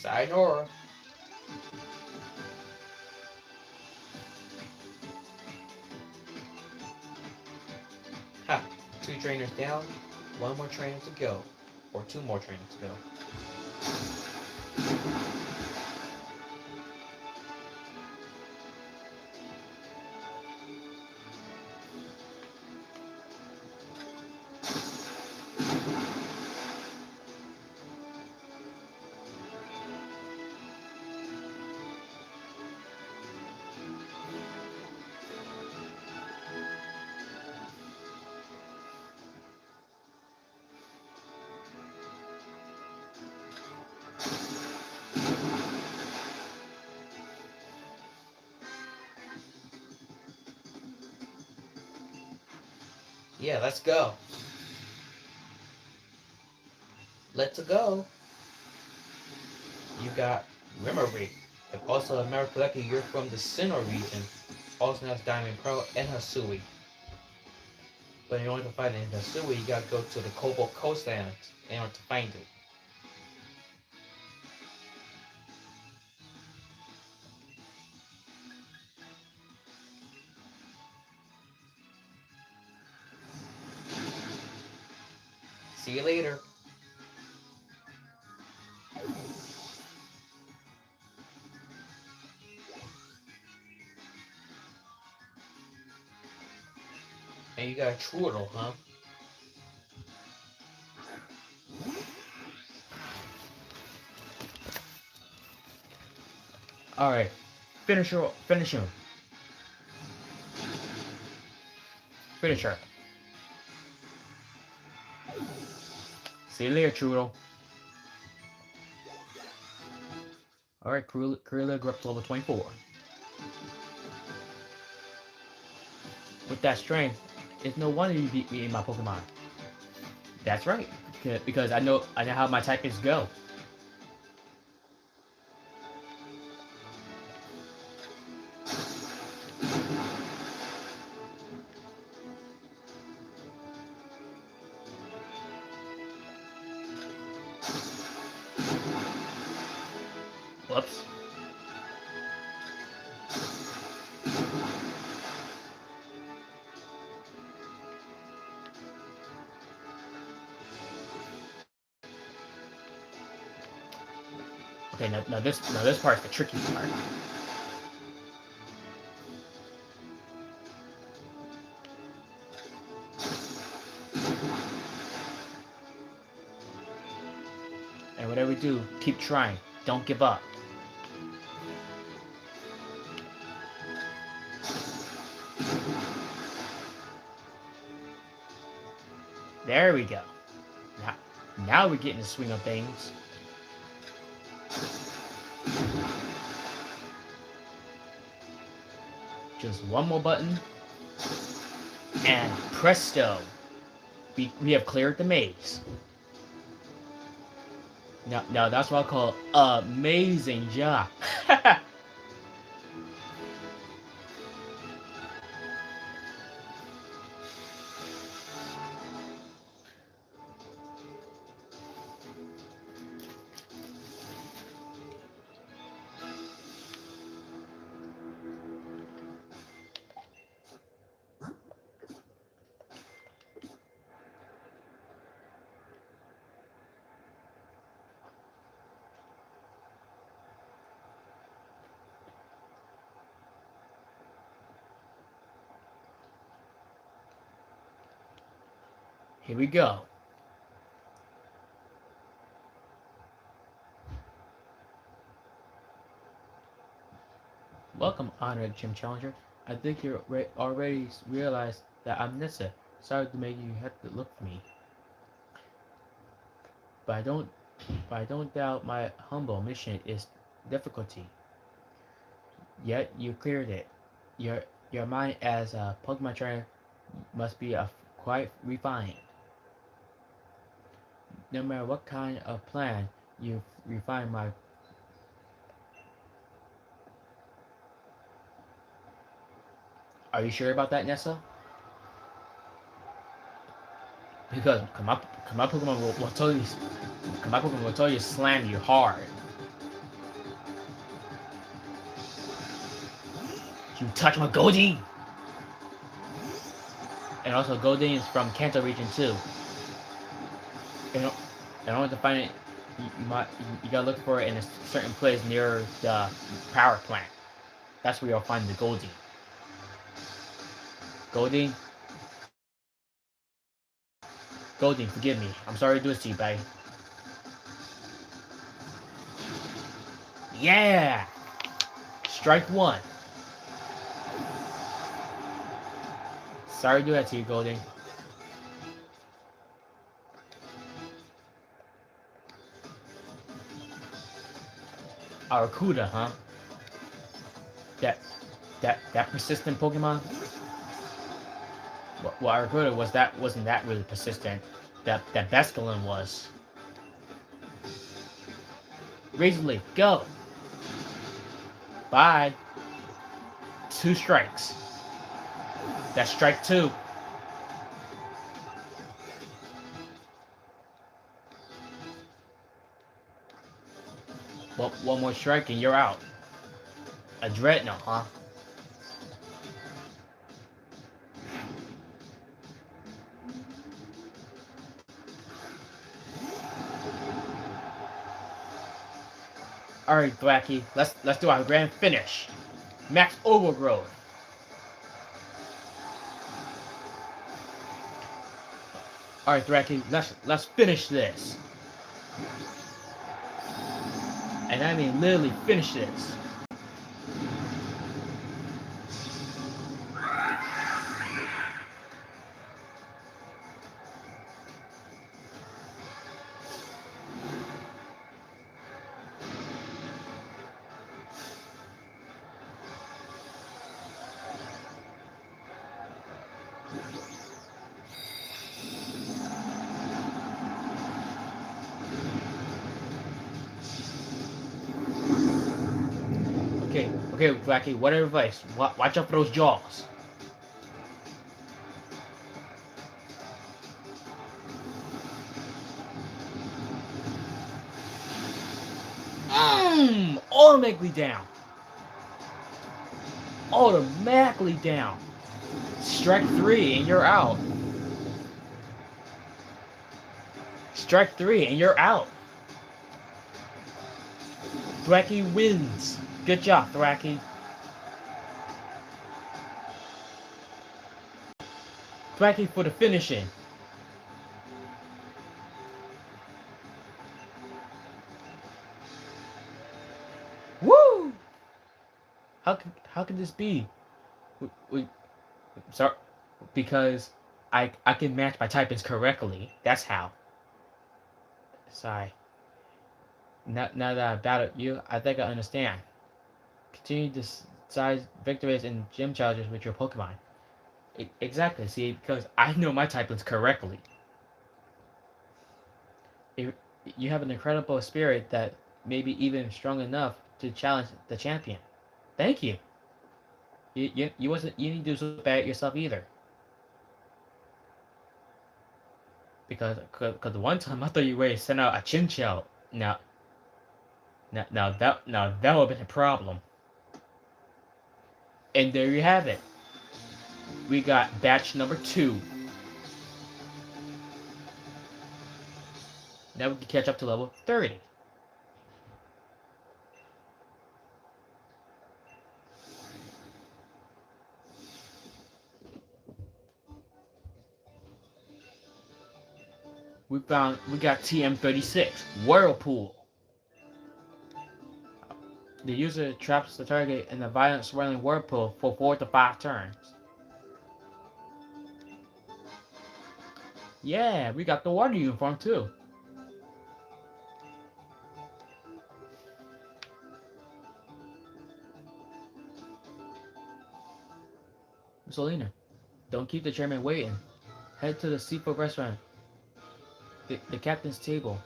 Sayonara. Ha! Two trainers down, one more trainer to go. Or two more trainers to go. Yeah, let's go. Let's go. You got Rimmery. If also if I remember correctly, you're from the Sinnoh region, also known as Diamond Pearl and Hasui. But in order to find it in Hasui, you gotta go to the Cobalt Coastlands in order to find it. See you later. And you got a Trudel, huh? All right, finish her. Finish him. Finish her. See you later, Trudel. All right, Krillin grew up to level 24. With that strength, it's no wonder you beat me in my Pokemon. That's right, because I know how my typings go. Whoops. Okay, now this part's the tricky part. And whatever we do, keep trying. Don't give up. There we go. Now, now we're getting the swing of things. Just one more button, and presto, we have cleared the maze. Now that's what I call amazing job. Here we go. Welcome, honored gym challenger. I think you already realized that I'm Nissa. Sorry to make you have to look for me. But I don't but I don't doubt my humble mission is difficulty. Yet you cleared it. Your mind as a Pokemon trainer must be quite refined. No matter what kind of plan you refine my. Are you sure about that, Nessa? Because come my Pokemon will tell you, my Pokemon will tell you slam you hard. You touch my Goldeen! And also Goldeen is from Kanto region too. In order to find it, you gotta look for it in a certain place near the power plant. That's where you'll find the Goldeen. Goldeen? Goldeen, forgive me. I'm sorry to do this to you, buddy. Yeah! Strike one. Sorry to do that to you, Goldeen. Aracuda, huh? That persistent Pokemon? What I recorded was that wasn't that really persistent. That Basculin was. Razor Leaf, go. Bye. 2 strikes. That's strike 2. Well, one more strike and you're out. A Dreadnought, huh? Alright, Thwacky, let's do our grand finish. Max Overgrowth. Alright, Thwacky, let's finish this. And I mean literally finish this. Okay, Thwacky, what advice? Watch out for those jaws. Automatically down. Automatically down. Strike 3 and you're out. Strike 3 and you're out. Thwacky wins. Good job, Thwacky. Thwacky for the finishing. Woo! How could this be? We sorry, because I can match my typings correctly. That's how. Sorry. Now that I battled you, I think I understand. Continue to size victories and gym challenges with your Pokemon. Exactly. See, because I know my typings correctly. You have an incredible spirit that may be even strong enough to challenge the champion. Thank you. You didn't do so bad yourself either. Because one time I thought you were to send out a Chinchou. Now that would have been a problem. And there you have it. We got batch number 2. Now we can catch up to level 30. We got TM36, Whirlpool. The user traps the target in a violent swirling whirlpool for 4 to 5 turns. Yeah, we got the water uniform too. Selena, don't keep the chairman waiting. Head to the seafood restaurant, the captain's table.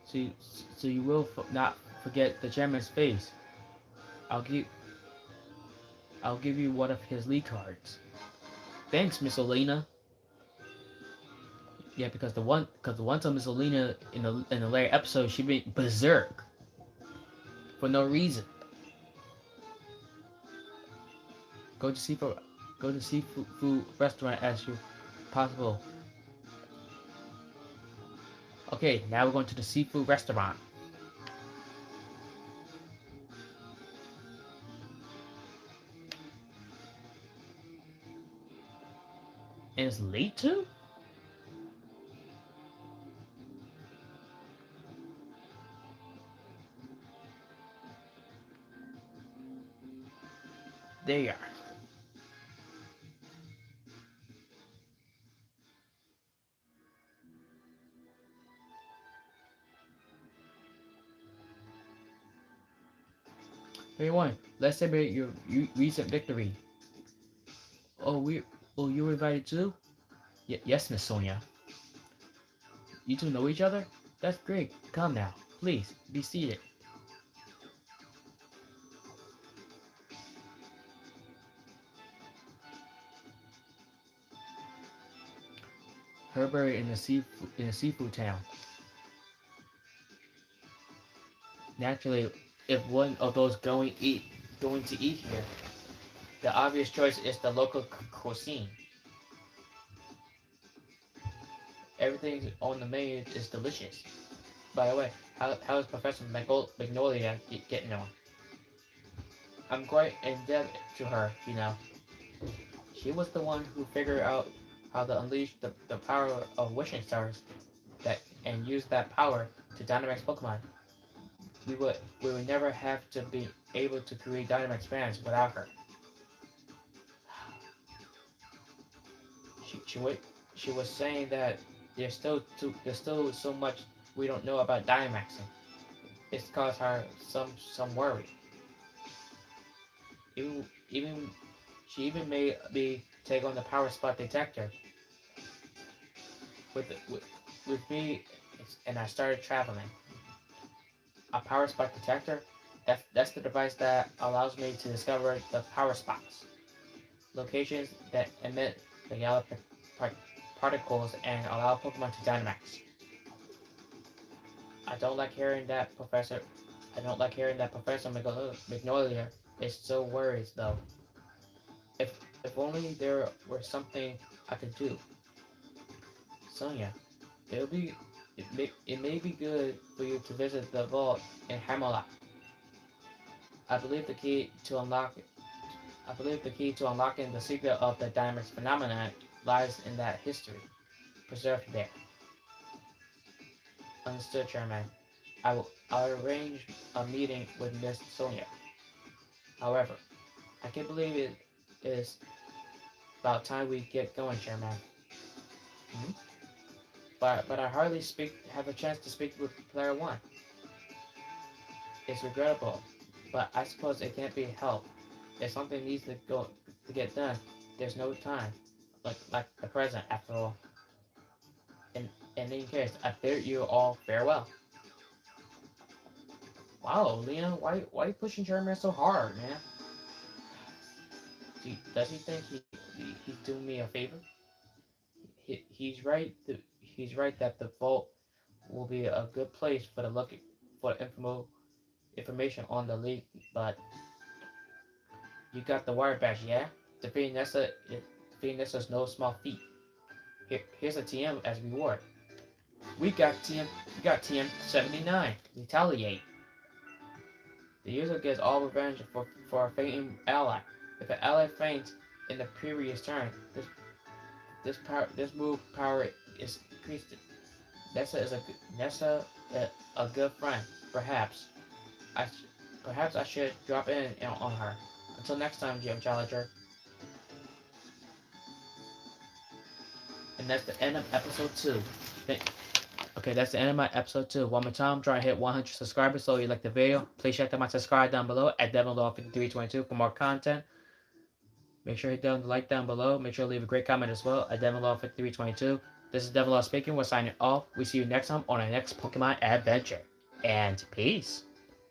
So you will not forget the chairman's face. I'll give you one of his lead cards. Thanks, Miss Elena. Yeah, because the one time Miss Elena in the later episode she went berserk for no reason. Go to seafood restaurant as soon as possible. Okay, now we're going to the seafood restaurant. And it's late too? There you are. Everyone, let's celebrate your recent victory. Oh, Oh, you were invited too? Yes, Miss Sonia. You two know each other? That's great. Come now. Please, be seated. Herbert in the seafood town. Naturally, if one of those going to eat here, the obvious choice is the local cuisine. Everything on the menu is delicious. By the way, how is Professor Magnolia getting on? I'm quite in debt to her, you know. She was the one who figured out how to unleash the power of wishing stars that and use that power to Dynamax Pokemon. We would never have to be able to create Dynamax fans without her. She she, wa- she was saying that there's still so much we don't know about Dynamaxing. It's caused her some worry. Even she even made me take on the power spot detector with with, with me, and I started traveling. A power spot detector. That's the device that allows me to discover the power spots, locations that emit the yellow particles and allow Pokemon to Dynamax. I don't like hearing that Professor. I don't like hearing that Professor Magnolia is so worried though. If only there were something I could do. Sonia, it may be good for you to visit the vault in Hammerlock. I believe the key to unlock I believe the key to unlocking the secret of the Dynamax phenomenon lies in that history preserved there. Understood, Chairman. I'll arrange a meeting with Miss Sonia. However, I can't believe it is about time we get going, Chairman. Hmm? But I hardly have a chance to speak with Player One. It's regrettable, but I suppose it can't be helped. If something needs to get done, there's no time. Like the present, after all. In any case, I bid you all farewell. Wow, Lena, why are you pushing Jeremy so hard, man? Does he think he's doing me a favor? He's right. He's right that the vault will be a good place for the looking for information on the league. But you got the wire badge, yeah? Defeating Nessa's no small feat. Here's a TM as reward. We got TM 79. Retaliate. The user gets all revenge for a fainting ally. If an ally faints in the previous turn, this move power is increased. Nessa a good friend. I perhaps I should drop in on her. Until next time, Jim Challenger. And that's the end of episode 2. Okay, that's the end of my episode 2. One more time, I'm trying to hit 100 subscribers. So if you like the video, please check out my subscribe down below at Devon Law 5322 for more content. Make sure to hit down the like down below. Make sure to leave a great comment as well at Devon Law 5322. This is Devon Law speaking. We're signing off. We see you next time on our next Pokemon adventure. And peace.